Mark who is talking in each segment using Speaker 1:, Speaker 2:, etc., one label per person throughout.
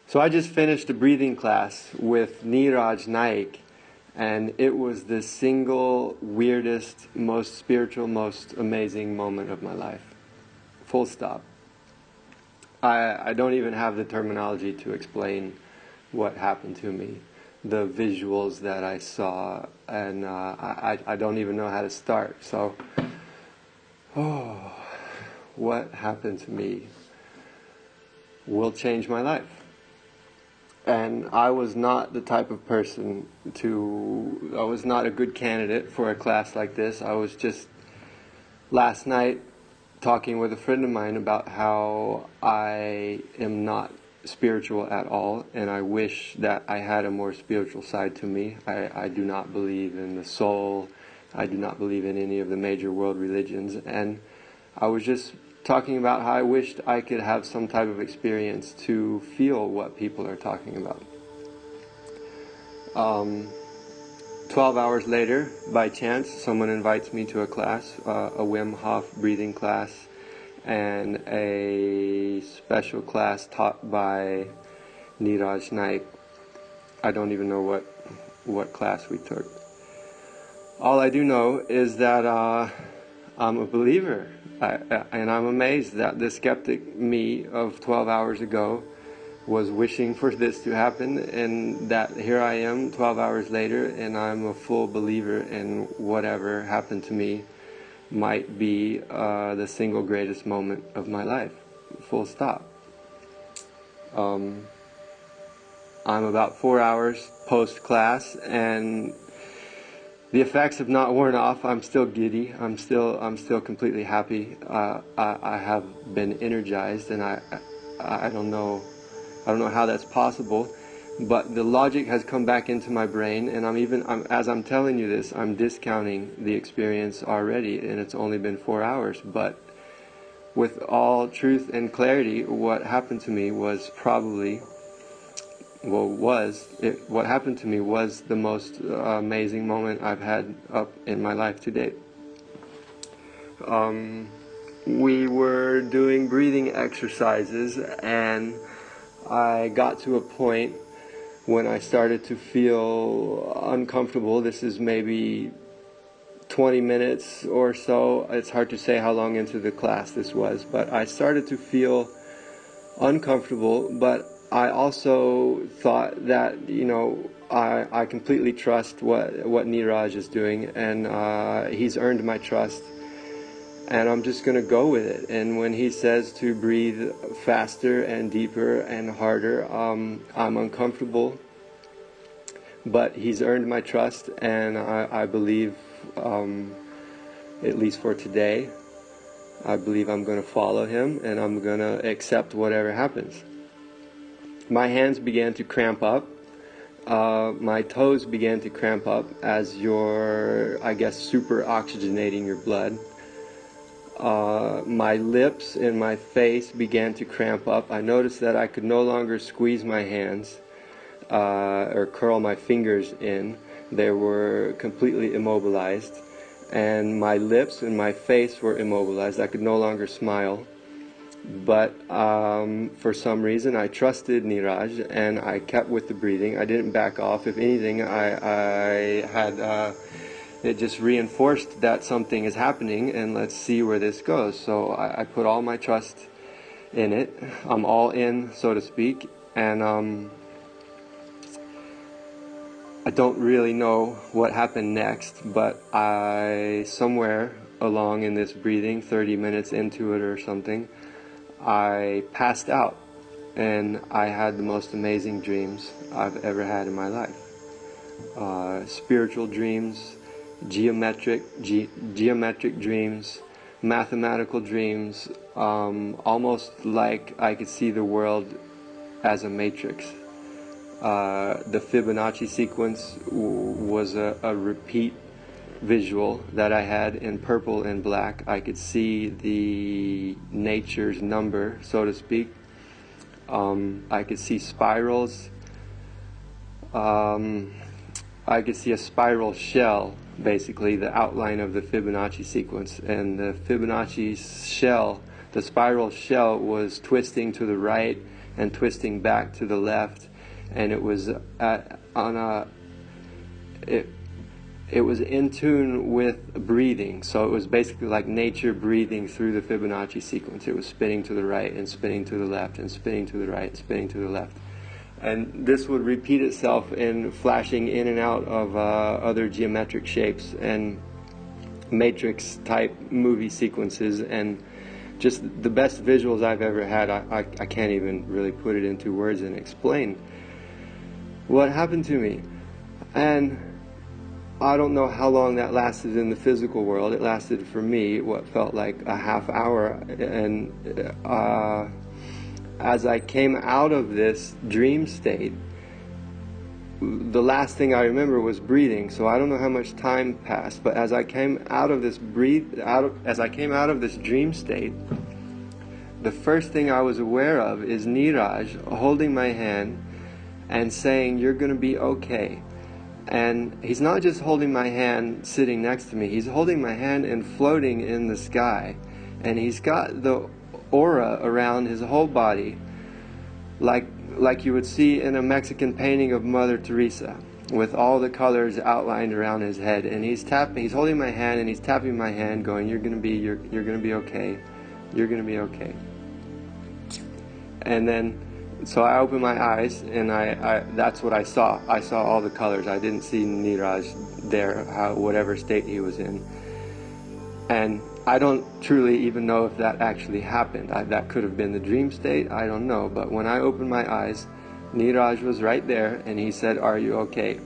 Speaker 1: So I just finished a breathing class with Niraj Naik, and it was the single weirdest, most spiritual, most amazing moment of my life. Full stop. I don't even have the terminology to explain what happened to me, the visuals that I saw, and I don't even know how to start. So, what happened to me will change my life. And I was not the type of person I was not a good candidate for a class like this. I was just, last night, talking with a friend of mine about how I am not spiritual at all, and I wish that I had a more spiritual side to me. I do not believe in the soul. I do not believe in any of the major world religions. And I was just talking about how I wished I could have some type of experience to feel what people are talking about. 12 hours later, by chance, someone invites me to a class, a Wim Hof breathing class, and a special class taught by Niraj Naik. I don't even know what class we took. All I do know is that I'm a believer. And I'm amazed that the skeptic me of 12 hours ago was wishing for this to happen, and that here I am 12 hours later, and I'm a full believer in whatever happened to me might be the single greatest moment of my life. Full stop. I'm about 4 hours post-class, and the effects have not worn off. I'm still giddy. I'm still completely happy. I have been energized, and I don't know how that's possible. But the logic has come back into my brain, and as I'm telling you this, I'm discounting the experience already, and it's only been 4 hours. But with all truth and clarity, what happened to me was what happened to me was the most amazing moment I've had up in my life to date. We were doing breathing exercises, and I got to a point when I started to feel uncomfortable. This is maybe 20 minutes or so. It's hard to say how long into the class this was, but I started to feel uncomfortable, but I also thought that, I completely trust what Niraj is doing, and he's earned my trust, and I'm just going to go with it. And when he says to breathe faster and deeper and harder, I'm uncomfortable, but he's earned my trust, and I believe, at least for today, I believe I'm going to follow him, and I'm going to accept whatever happens. My hands began to cramp up. My toes began to cramp up as you're, super oxygenating your blood. My lips and my face began to cramp up. I noticed that I could no longer squeeze my hands or curl my fingers in. They were completely immobilized. And my lips and my face were immobilized. I could no longer smile. But for some reason I trusted Niraj, and I kept with the breathing. I didn't back off. If anything, it just reinforced that something is happening, and let's see where this goes. So I put all my trust in it. I'm all in, so to speak, and I don't really know what happened next, but somewhere along in this breathing, 30 minutes into it or something, I passed out, and I had the most amazing dreams I've ever had in my life. Spiritual dreams, geometric dreams, mathematical dreams, almost like I could see the world as a matrix. The Fibonacci sequence was a repeat visual that I had in purple and black. I could see the nature's number, so to speak. I could see spirals. I could see a spiral shell, basically the outline of the Fibonacci sequence. And the Fibonacci shell, the spiral shell, was twisting to the right and twisting back to the left, and it was it was in tune with breathing. So it was basically like nature breathing through the Fibonacci sequence. It was spinning to the right and spinning to the left and spinning to the right and spinning to the left. And this would repeat itself in flashing in and out of other geometric shapes and matrix type movie sequences, and just the best visuals I've ever had. I can't even really put it into words and explain what happened to me. And I don't know how long that lasted in the physical world. It lasted for me what felt like a half hour, and as I came out of this dream state, the last thing I remember was breathing. So I don't know how much time passed, but as I came out of this dream state, the first thing I was aware of is Niraj holding my hand and saying, "You're going to be okay." And he's not just holding my hand sitting next to me, he's holding my hand and floating in the sky. And he's got the aura around his whole body, like you would see in a Mexican painting of Mother Teresa, with all the colors outlined around his head. And he's holding my hand and he's tapping my hand, going, you're gonna be okay. You're gonna be okay. And then, so I opened my eyes, and that's what I saw. I saw all the colors. I didn't see Niraj there, whatever state he was in. And I don't truly even know if that actually happened. That could have been the dream state, I don't know. But when I opened my eyes, Niraj was right there, and he said, "Are you okay?"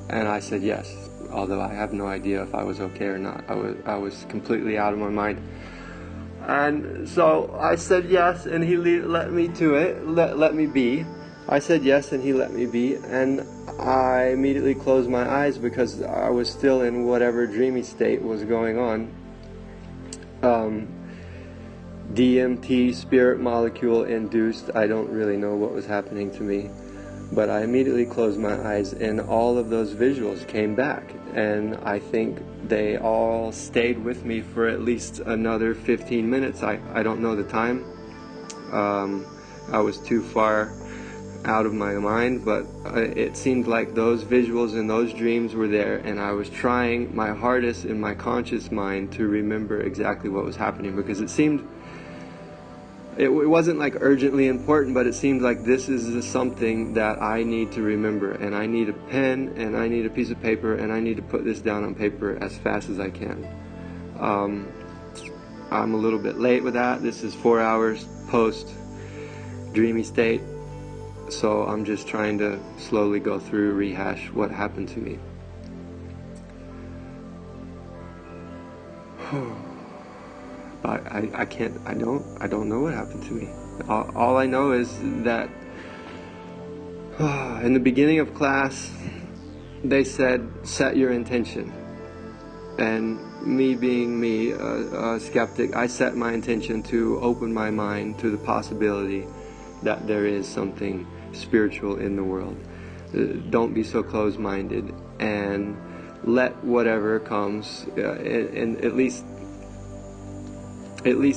Speaker 1: And I said yes, although I have no idea if I was okay or not. I was completely out of my mind. And so I said yes, and he let me to it, let me be. I said yes, and he let me be, and I immediately closed my eyes because I was still in whatever dreamy state was going on. DMT, spirit molecule induced, I don't really know what was happening to me. But I immediately closed my eyes, and all of those visuals came back. And I think they all stayed with me for at least another 15 minutes. I don't know the time. I was too far out of my mind, but it seemed like those visuals and those dreams were there, and I was trying my hardest in my conscious mind to remember exactly what was happening, because it wasn't like urgently important, but it seemed like this is something that I need to remember, and I need a pen, and I need a piece of paper, and I need to put this down on paper as fast as I can. I'm a little bit late with that. This is 4 hours post dreamy state, so I'm just trying to slowly go through, rehash what happened to me. I don't know what happened to me. All I know is that in the beginning of class, they said, set your intention. And me being me, a skeptic, I set my intention to open my mind to the possibility that there is something spiritual in the world. Don't be so closed-minded, and let whatever comes, and at least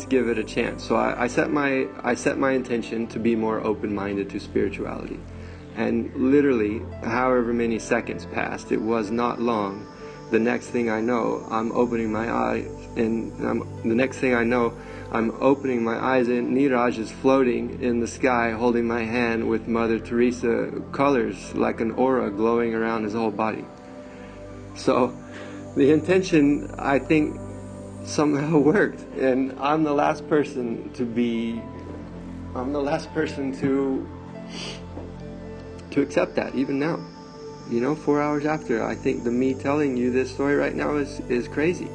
Speaker 1: give it a chance. So I set my intention to be more open-minded to spirituality, and literally however many seconds passed, it was not long. The next thing I know, I'm opening my eyes, and the next thing I know, I'm opening my eyes, and Niraj is floating in the sky holding my hand with Mother Teresa colors like an aura glowing around his whole body. So the intention, I think, somehow worked, and I'm the last person to accept that, even now. 4 hours after, I think me telling you this story right now is crazy.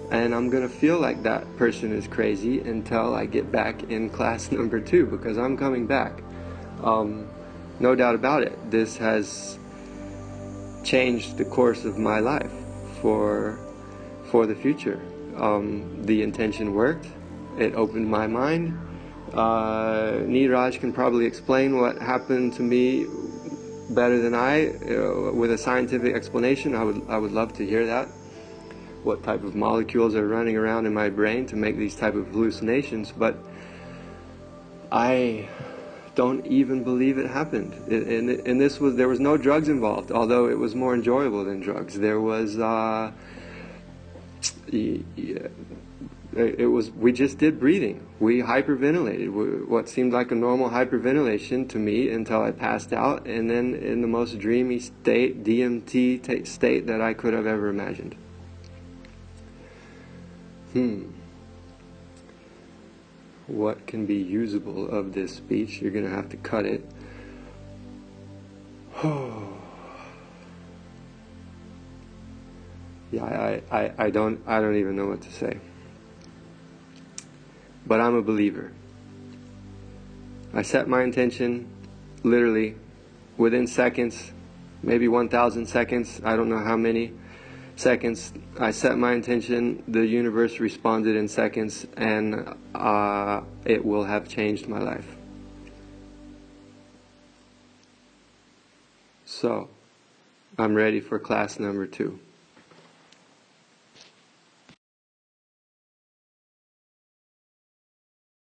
Speaker 1: And I'm going to feel like that person is crazy until I get back in class number 2, because I'm coming back. No doubt about it. This has changed the course of my life for the future. The intention worked. It opened my mind. Niraj can probably explain what happened to me better than I, with a scientific explanation. I would love to hear that. What type of molecules are running around in my brain to make these type of hallucinations. But don't even believe it happened. And there was no drugs involved, although it was more enjoyable than drugs. There was we just did breathing. We hyperventilated, what seemed like a normal hyperventilation to me, until I passed out, and then in the most dreamy state, DMT state that I could have ever imagined. What can be usable of this speech? You're gonna have to cut it. Yeah, I don't even know what to say. But I'm a believer. I set my intention literally within seconds, maybe 1,000 seconds, I don't know how many seconds. I set my intention, the universe responded in seconds, and it will have changed my life. So, I'm ready for class number 2.